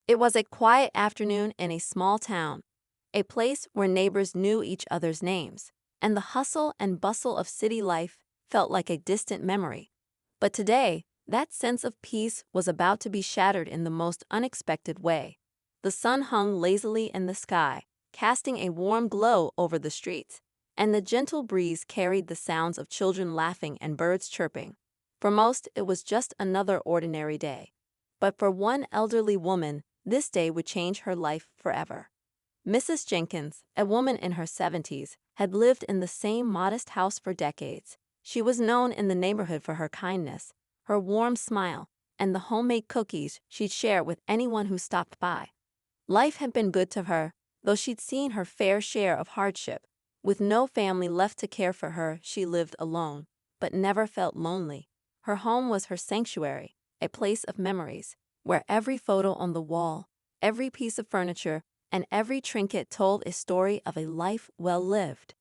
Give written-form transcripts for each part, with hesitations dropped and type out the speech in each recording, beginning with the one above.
It was a quiet afternoon in a small town, a place where neighbors knew each other's names, and the hustle and bustle of city life felt like a distant memory. But today, that sense of peace was about to be shattered in the most unexpected way. The sun hung lazily in the sky, casting a warm glow over the streets, and the gentle breeze carried the sounds of children laughing and birds chirping. For most, it was just another ordinary day. But for one elderly woman, this day would change her life forever. Mrs. Jenkins, a woman in her 70s, had lived in the same modest house for decades. She was known in the neighborhood for her kindness, her warm smile, and the homemade cookies she'd share with anyone who stopped by. Life had been good to her, though she'd seen her fair share of hardship. With no family left to care for her, she lived alone, but never felt lonely. Her home was her sanctuary, a place of memories, where every photo on the wall, every piece of furniture, and every trinket told a story of a life well lived.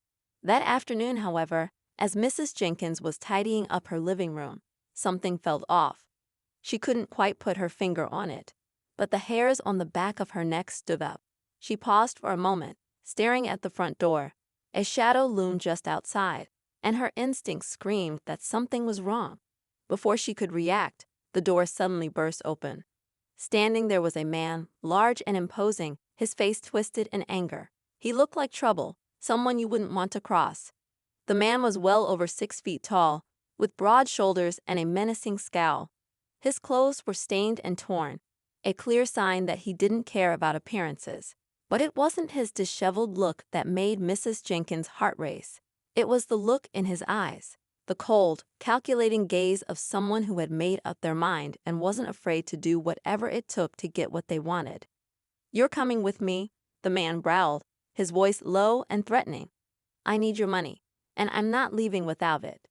That afternoon, however, as Mrs. Jenkins was tidying up her living room, something felt off. She couldn't quite put her finger on it, but the hairs on the back of her neck stood up. She paused for a moment, staring at the front door. A shadow loomed just outside, and her instincts screamed that something was wrong. Before she could react, the door suddenly burst open. Standing there was a man, large and imposing, his face twisted in anger. He looked like trouble, someone you wouldn't want to cross. The man was well over 6 feet tall, with broad shoulders and a menacing scowl. His clothes were stained and torn, a clear sign that he didn't care about appearances. But it wasn't his disheveled look that made Mrs. Jenkins' heart race. It was the look in his eyes, the cold, calculating gaze of someone who had made up their mind and wasn't afraid to do whatever it took to get what they wanted. "You're coming with me," the man growled, his voice low and threatening. "I need your money, and I'm not leaving without it."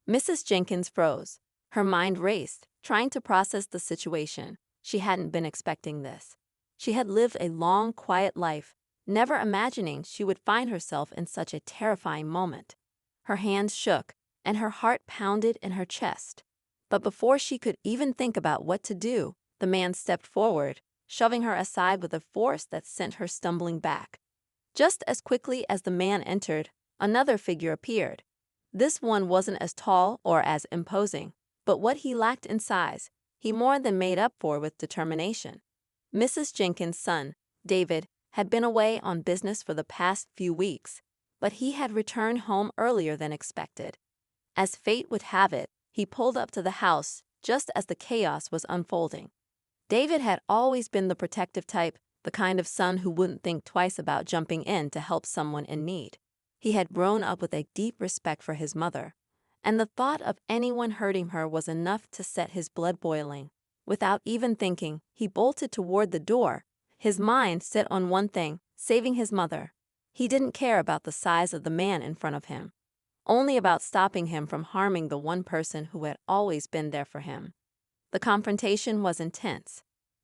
Mrs. Jenkins froze. Her mind raced, trying to process the situation. She hadn't been expecting this. She had lived a long, quiet life, never imagining she would find herself in such a terrifying moment. Her hands shook, and her heart pounded in her chest. But before she could even think about what to do, the man stepped forward, shoving her aside with a force that sent her stumbling back. Just as quickly as the man entered, another figure appeared. This one wasn't as tall or as imposing, but what he lacked in size, he more than made up for with determination. Mrs. Jenkins' son, David, had been away on business for the past few weeks, but he had returned home earlier than expected. As fate would have it, he pulled up to the house just as the chaos was unfolding. David had always been the protective type, the kind of son who wouldn't think twice about jumping in to help someone in need. He had grown up with a deep respect for his mother, and the thought of anyone hurting her was enough to set his blood boiling. Without even thinking, he bolted toward the door, his mind set on one thing, saving his mother. He didn't care about the size of the man in front of him, only about stopping him from harming the one person who had always been there for him. The confrontation was intense.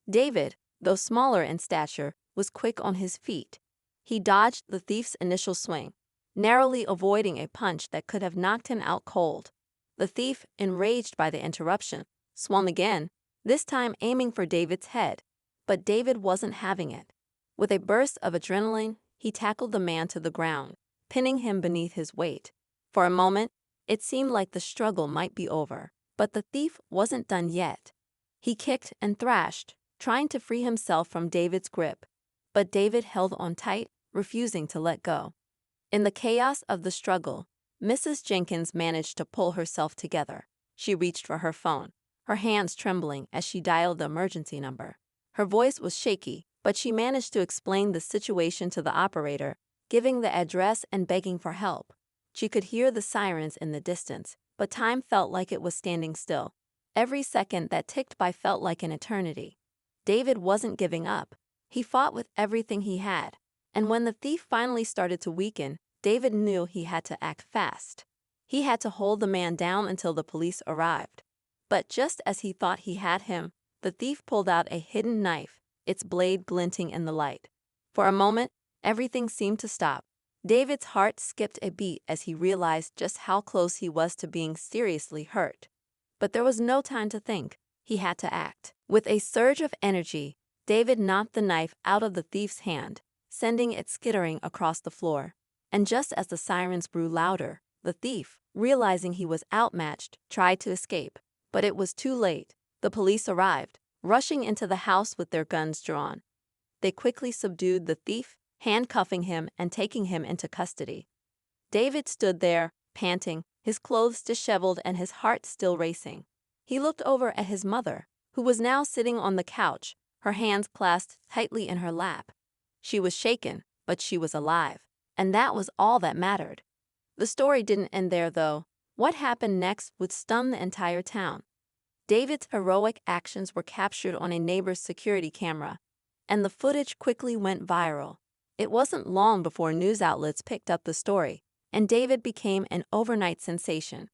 David, though smaller in stature, was quick on his feet. He dodged the thief's initial swing, narrowly avoiding a punch that could have knocked him out cold. The thief, enraged by the interruption, swung again, this time aiming for David's head. But David wasn't having it. With a burst of adrenaline, he tackled the man to the ground, pinning him beneath his weight. For a moment, it seemed like the struggle might be over, but the thief wasn't done yet. He kicked and thrashed, trying to free himself from David's grip, but David held on tight, refusing to let go. In the chaos of the struggle, Mrs. Jenkins managed to pull herself together. She reached for her phone, her hands trembling as she dialed the emergency number. Her voice was shaky, but she managed to explain the situation to the operator, giving the address and begging for help. She could hear the sirens in the distance, but time felt like it was standing still. Every second that ticked by felt like an eternity. David wasn't giving up. He fought with everything he had. And when the thief finally started to weaken, David knew he had to act fast. He had to hold the man down until the police arrived. But just as he thought he had him, the thief pulled out a hidden knife, its blade glinting in the light. For a moment, everything seemed to stop. David's heart skipped a beat as he realized just how close he was to being seriously hurt. But there was no time to think. He had to act. With a surge of energy, David knocked the knife out of the thief's hand, sending it skittering across the floor. And just as the sirens grew louder, the thief, realizing he was outmatched, tried to escape. But it was too late. The police arrived, rushing into the house with their guns drawn. They quickly subdued the thief, handcuffing him and taking him into custody. David stood there, panting, his clothes disheveled and his heart still racing. He looked over at his mother, who was now sitting on the couch, her hands clasped tightly in her lap. She was shaken, but she was alive, and that was all that mattered. The story didn't end there, though. What happened next would stun the entire town. David's heroic actions were captured on a neighbor's security camera, and the footage quickly went viral. It wasn't long before news outlets picked up the story, and David became an overnight sensation.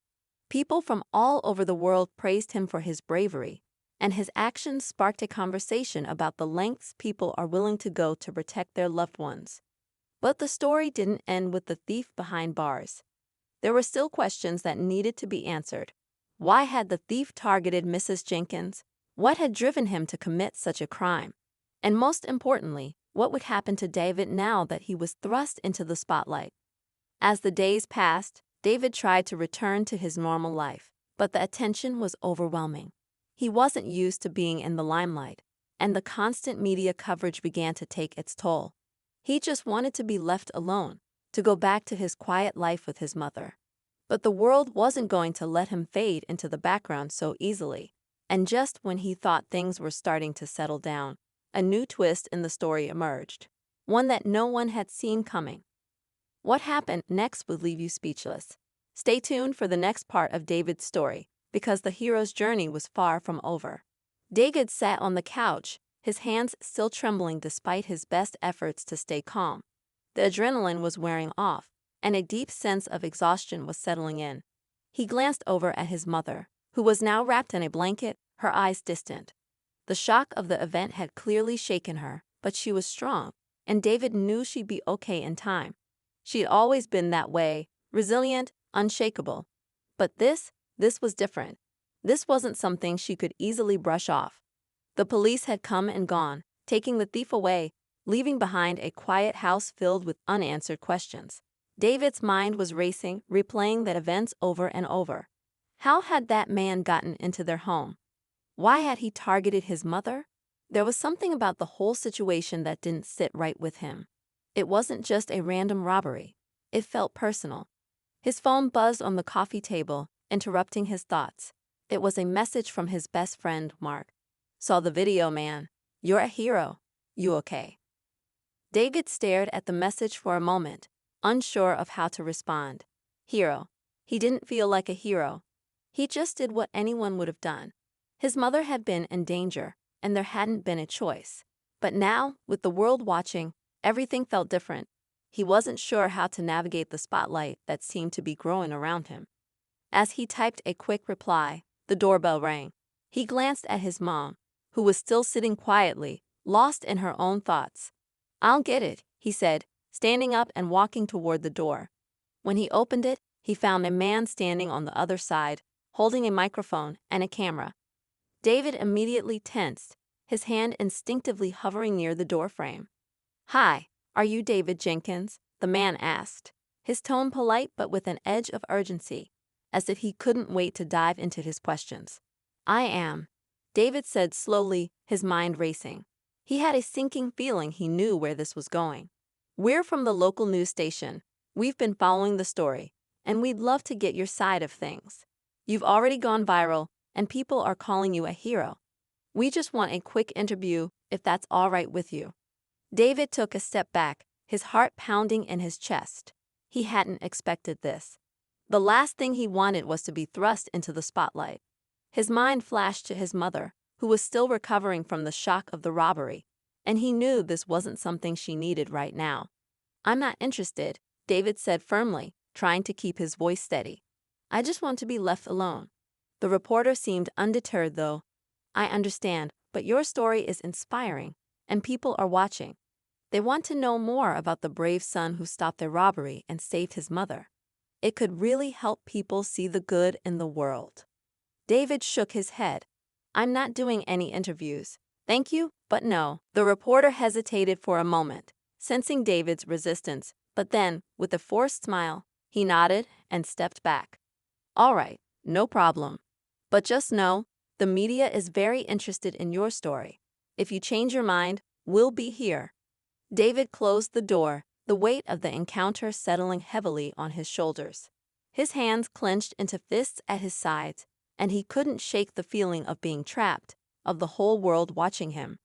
People from all over the world praised him for his bravery, and his actions sparked a conversation about the lengths people are willing to go to protect their loved ones. But the story didn't end with the thief behind bars. There were still questions that needed to be answered. Why had the thief targeted Mrs. Jenkins? What had driven him to commit such a crime? And most importantly, what would happen to David now that he was thrust into the spotlight? As the days passed, David tried to return to his normal life, but the attention was overwhelming. He wasn't used to being in the limelight, and the constant media coverage began to take its toll. He just wanted to be left alone, to go back to his quiet life with his mother. But the world wasn't going to let him fade into the background so easily. And just when he thought things were starting to settle down, a new twist in the story emerged, one that no one had seen coming. What happened next would leave you speechless. Stay tuned for the next part of David's story, because the hero's journey was far from over. David sat on the couch, his hands still trembling despite his best efforts to stay calm. The adrenaline was wearing off, and a deep sense of exhaustion was settling in. He glanced over at his mother, who was now wrapped in a blanket, her eyes distant. The shock of the event had clearly shaken her, but she was strong, and David knew she'd be okay in time. She'd always been that way, resilient, unshakable. But this was different. This wasn't something she could easily brush off. The police had come and gone, taking the thief away, leaving behind a quiet house filled with unanswered questions. David's mind was racing, replaying the events over and over. How had that man gotten into their home? Why had he targeted his mother? There was something about the whole situation that didn't sit right with him. It wasn't just a random robbery. It felt personal. His phone buzzed on the coffee table, interrupting his thoughts. It was a message from his best friend, Mark. Saw the video, man. You're a hero. You okay? David stared at the message for a moment, unsure of how to respond. Hero. He didn't feel like a hero. He just did what anyone would have done. His mother had been in danger, and there hadn't been a choice. But now, with the world watching, everything felt different. He wasn't sure how to navigate the spotlight that seemed to be growing around him. As he typed a quick reply, the doorbell rang. He glanced at his mom, who was still sitting quietly, lost in her own thoughts. "I'll get it," he said, standing up and walking toward the door. When he opened it, he found a man standing on the other side, holding a microphone and a camera. David immediately tensed, his hand instinctively hovering near the doorframe. "Hi, are you David Jenkins?" the man asked, his tone polite but with an edge of urgency, as if he couldn't wait to dive into his questions. "I am," David said slowly, his mind racing. He had a sinking feeling he knew where this was going. "We're from the local news station. We've been following the story, and we'd love to get your side of things. You've already gone viral, and people are calling you a hero. We just want a quick interview, if that's all right with you." David took a step back, his heart pounding in his chest. He hadn't expected this. The last thing he wanted was to be thrust into the spotlight. His mind flashed to his mother, who was still recovering from the shock of the robbery, and he knew this wasn't something she needed right now. "I'm not interested," David said firmly, trying to keep his voice steady. "I just want to be left alone." The reporter seemed undeterred, though. "I understand, but your story is inspiring, and people are watching. They want to know more about the brave son who stopped a robbery and saved his mother. It could really help people see the good in the world." David shook his head. "I'm not doing any interviews. Thank you, But no, the reporter hesitated for a moment, sensing David's resistance, but then, with a forced smile, he nodded and stepped back. All right, no problem. But just know, the media is very interested in your story. If you change your mind, we'll be here. David closed the door, the weight of the encounter settling heavily on his shoulders. His hands clenched into fists at his sides, and he couldn't shake the feeling of being trapped, of the whole world watching him.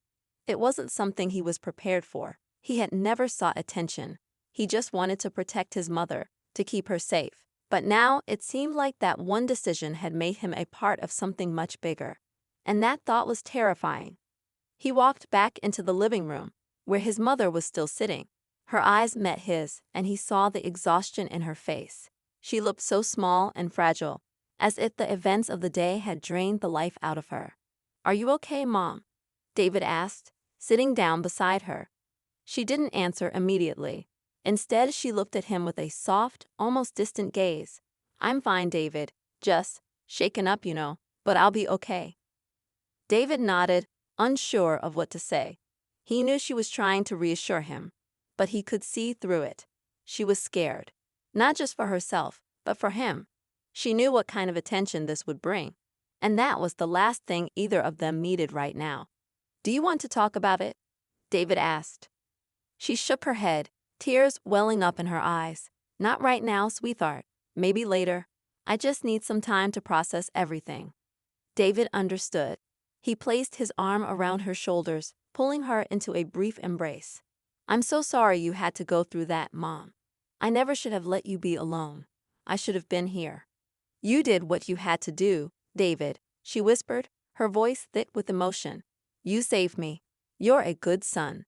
It wasn't something he was prepared for. He had never sought attention. He just wanted to protect his mother, to keep her safe. But now it seemed like that one decision had made him a part of something much bigger. And that thought was terrifying. He walked back into the living room, where his mother was still sitting. Her eyes met his, and he saw the exhaustion in her face. She looked so small and fragile, as if the events of the day had drained the life out of her. "Are you okay, Mom?" David asked, sitting down beside her. She didn't answer immediately. Instead, she looked at him with a soft, almost distant gaze. "I'm fine, David. Just shaken up, but I'll be okay." David nodded, unsure of what to say. He knew she was trying to reassure him, but he could see through it. She was scared, not just for herself, but for him. She knew what kind of attention this would bring, and that was the last thing either of them needed right now. "Do you want to talk about it?" David asked. She shook her head, tears welling up in her eyes. "Not right now, sweetheart. Maybe later. I just need some time to process everything." David understood. He placed his arm around her shoulders, pulling her into a brief embrace. "I'm so sorry you had to go through that, Mom. I never should have let you be alone. I should have been here." "You did what you had to do, David," she whispered, her voice thick with emotion. "You saved me. You're a good son."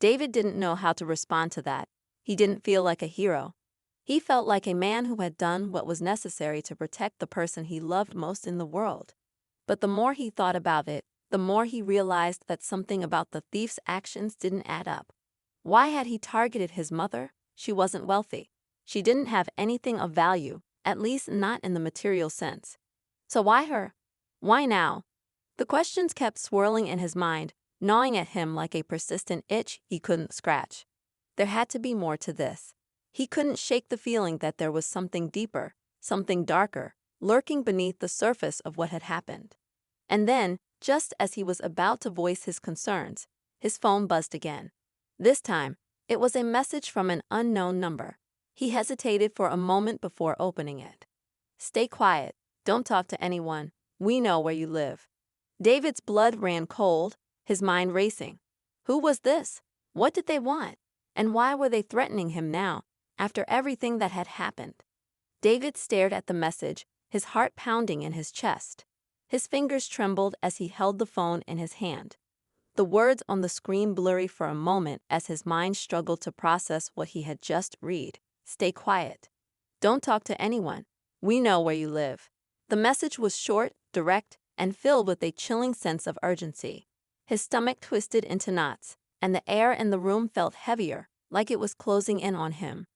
David didn't know how to respond to that. He didn't feel like a hero. He felt like a man who had done what was necessary to protect the person he loved most in the world. But the more he thought about it, the more he realized that something about the thief's actions didn't add up. Why had he targeted his mother? She wasn't wealthy. She didn't have anything of value, at least not in the material sense. So why her? Why now? The questions kept swirling in his mind, gnawing at him like a persistent itch he couldn't scratch. There had to be more to this. He couldn't shake the feeling that there was something deeper, something darker, lurking beneath the surface of what had happened. And then, just as he was about to voice his concerns, his phone buzzed again. This time, it was a message from an unknown number. He hesitated for a moment before opening it. "Stay quiet. Don't talk to anyone. We know where you live." David's blood ran cold, his mind racing. Who was this? What did they want? And why were they threatening him now, after everything that had happened? David stared at the message, his heart pounding in his chest. His fingers trembled as he held the phone in his hand. The words on the screen blurry for a moment as his mind struggled to process what he had just read. "Stay quiet. Don't talk to anyone. We know where you live." The message was short, direct, and filled with a chilling sense of urgency. His stomach twisted into knots, and the air in the room felt heavier, like it was closing in on him.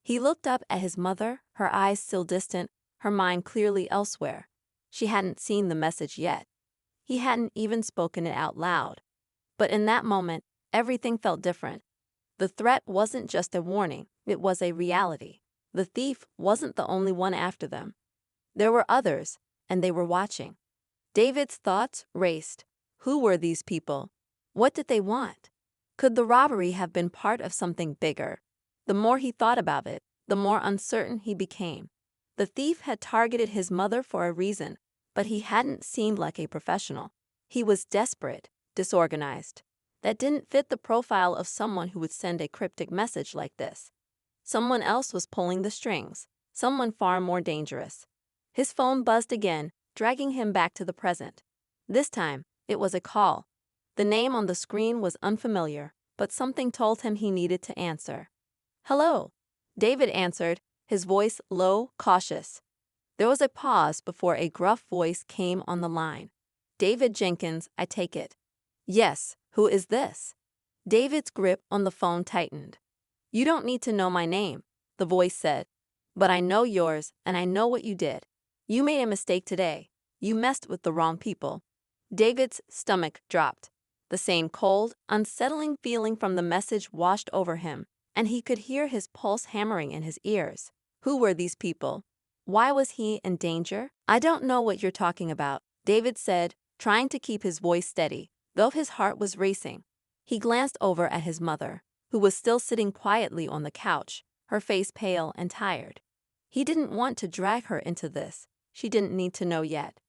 He looked up at his mother, her eyes still distant, her mind clearly elsewhere. She hadn't seen the message yet. He hadn't even spoken it out loud. But in that moment, everything felt different. The threat wasn't just a warning, it was a reality. The thief wasn't the only one after them. There were others, and they were watching. David's thoughts raced. Who were these people? What did they want? Could the robbery have been part of something bigger? The more he thought about it, the more uncertain he became. The thief had targeted his mother for a reason, but he hadn't seemed like a professional. He was desperate, disorganized. That didn't fit the profile of someone who would send a cryptic message like this. Someone else was pulling the strings, someone far more dangerous. His phone buzzed again, dragging him back to the present. This time, it was a call. The name on the screen was unfamiliar, but something told him he needed to answer. "Hello," David answered, his voice low, cautious. There was a pause before a gruff voice came on the line. "David Jenkins, I take it." "Yes, who is this?" David's grip on the phone tightened. "You don't need to know my name," the voice said. "But I know yours, and I know what you did. You made a mistake today. You messed with the wrong people." David's stomach dropped. The same cold, unsettling feeling from the message washed over him, and he could hear his pulse hammering in his ears. Who were these people? Why was he in danger? I don't know what you're talking about, David said, trying to keep his voice steady, though his heart was racing. He glanced over at his mother, who was still sitting quietly on the couch, her face pale and tired. He didn't want to drag her into this. She didn't need to know yet.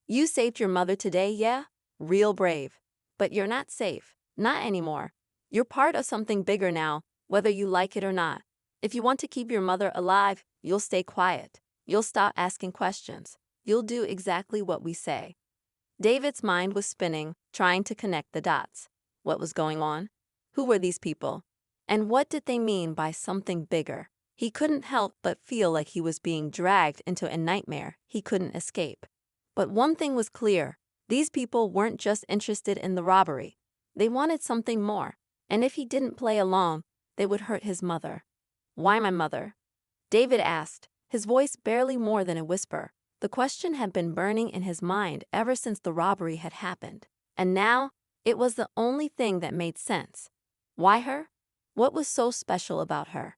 You saved your mother today, yeah? Real brave. But you're not safe. Not anymore. You're part of something bigger now, whether you like it or not. If you want to keep your mother alive, you'll stay quiet. You'll stop asking questions. You'll do exactly what we say. David's mind was spinning, trying to connect the dots. What was going on? Who were these people? And what did they mean by something bigger? He couldn't help but feel like he was being dragged into a nightmare he couldn't escape. But one thing was clear. These people weren't just interested in the robbery. They wanted something more, and if he didn't play along, they would hurt his mother. Why my mother? David asked, his voice barely more than a whisper. The question had been burning in his mind ever since the robbery had happened, and now it was the only thing that made sense. Why her? What was so special about her?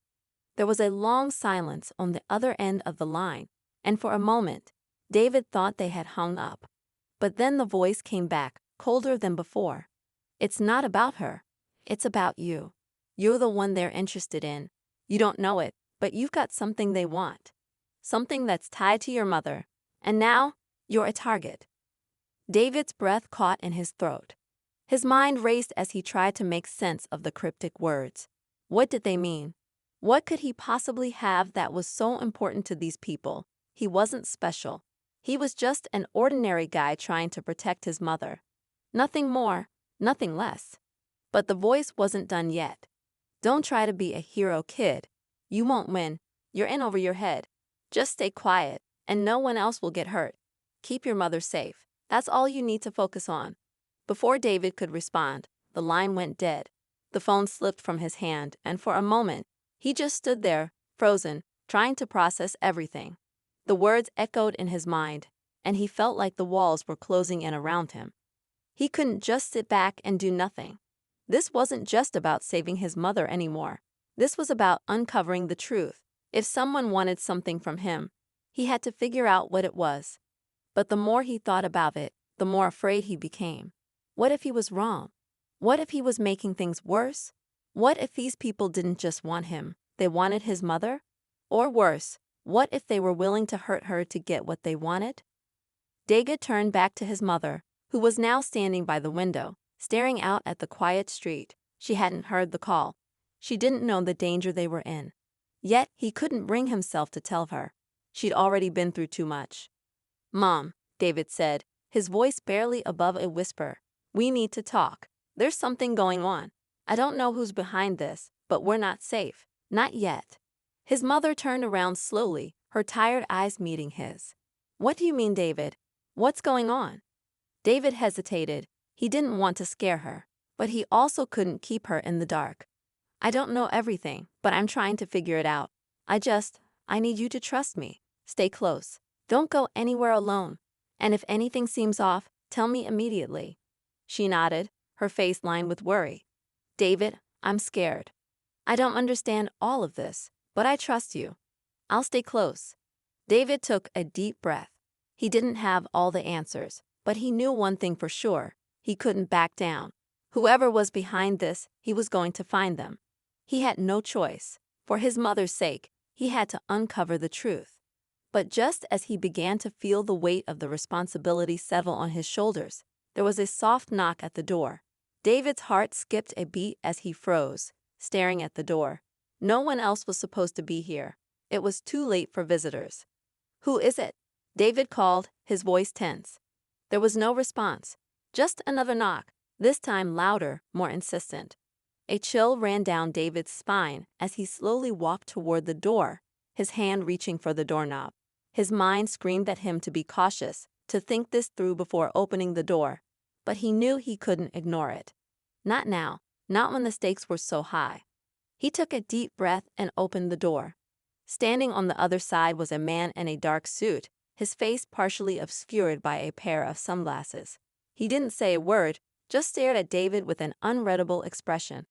There was a long silence on the other end of the line, and for a moment, David thought they had hung up. But then the voice came back, colder than before. It's not about her. It's about you. You're the one they're interested in. You don't know it, but you've got something they want. Something that's tied to your mother. And now, you're a target. David's breath caught in his throat. His mind raced as he tried to make sense of the cryptic words. What did they mean? What could he possibly have that was so important to these people? He wasn't special. He was just an ordinary guy trying to protect his mother. Nothing more, nothing less. But the voice wasn't done yet. Don't try to be a hero, kid. You won't win. You're in over your head. Just stay quiet, and no one else will get hurt. Keep your mother safe. That's all you need to focus on. Before David could respond, the line went dead. The phone slipped from his hand, and for a moment, he just stood there, frozen, trying to process everything. The words echoed in his mind, and he felt like the walls were closing in around him. He couldn't just sit back and do nothing. This wasn't just about saving his mother anymore. This was about uncovering the truth. If someone wanted something from him, he had to figure out what it was. But the more he thought about it, the more afraid he became. What if he was wrong? What if he was making things worse? What if these people didn't just want him, they wanted his mother? Or worse, what if they were willing to hurt her to get what they wanted? David turned back to his mother, who was now standing by the window, staring out at the quiet street. She hadn't heard the call. She didn't know the danger they were in. Yet he couldn't bring himself to tell her. She'd already been through too much. Mom, David said, his voice barely above a whisper. We need to talk. There's something going on. I don't know who's behind this, but we're not safe. Not yet. His mother turned around slowly, her tired eyes meeting his. What do you mean, David? What's going on? David hesitated. He didn't want to scare her, but he also couldn't keep her in the dark. I don't know everything, but I'm trying to figure it out. I need you to trust me. Stay close. Don't go anywhere alone. And if anything seems off, tell me immediately. She nodded, her face lined with worry. David, I'm scared. I don't understand all of this, but I trust you. I'll stay close. David took a deep breath. He didn't have all the answers, but he knew one thing for sure. He couldn't back down. Whoever was behind this, he was going to find them. He had no choice. For his mother's sake, he had to uncover the truth. But just as he began to feel the weight of the responsibility settle on his shoulders, there was a soft knock at the door. David's heart skipped a beat as he froze, staring at the door. No one else was supposed to be here. It was too late for visitors. Who is it? David called, his voice tense. There was no response. Just another knock, this time louder, more insistent. A chill ran down David's spine as he slowly walked toward the door, his hand reaching for the doorknob. His mind screamed at him to be cautious, to think this through before opening the door. But he knew he couldn't ignore it. Not now, not when the stakes were so high. He took a deep breath and opened the door. Standing on the other side was a man in a dark suit, his face partially obscured by a pair of sunglasses. He didn't say a word, just stared at David with an unreadable expression.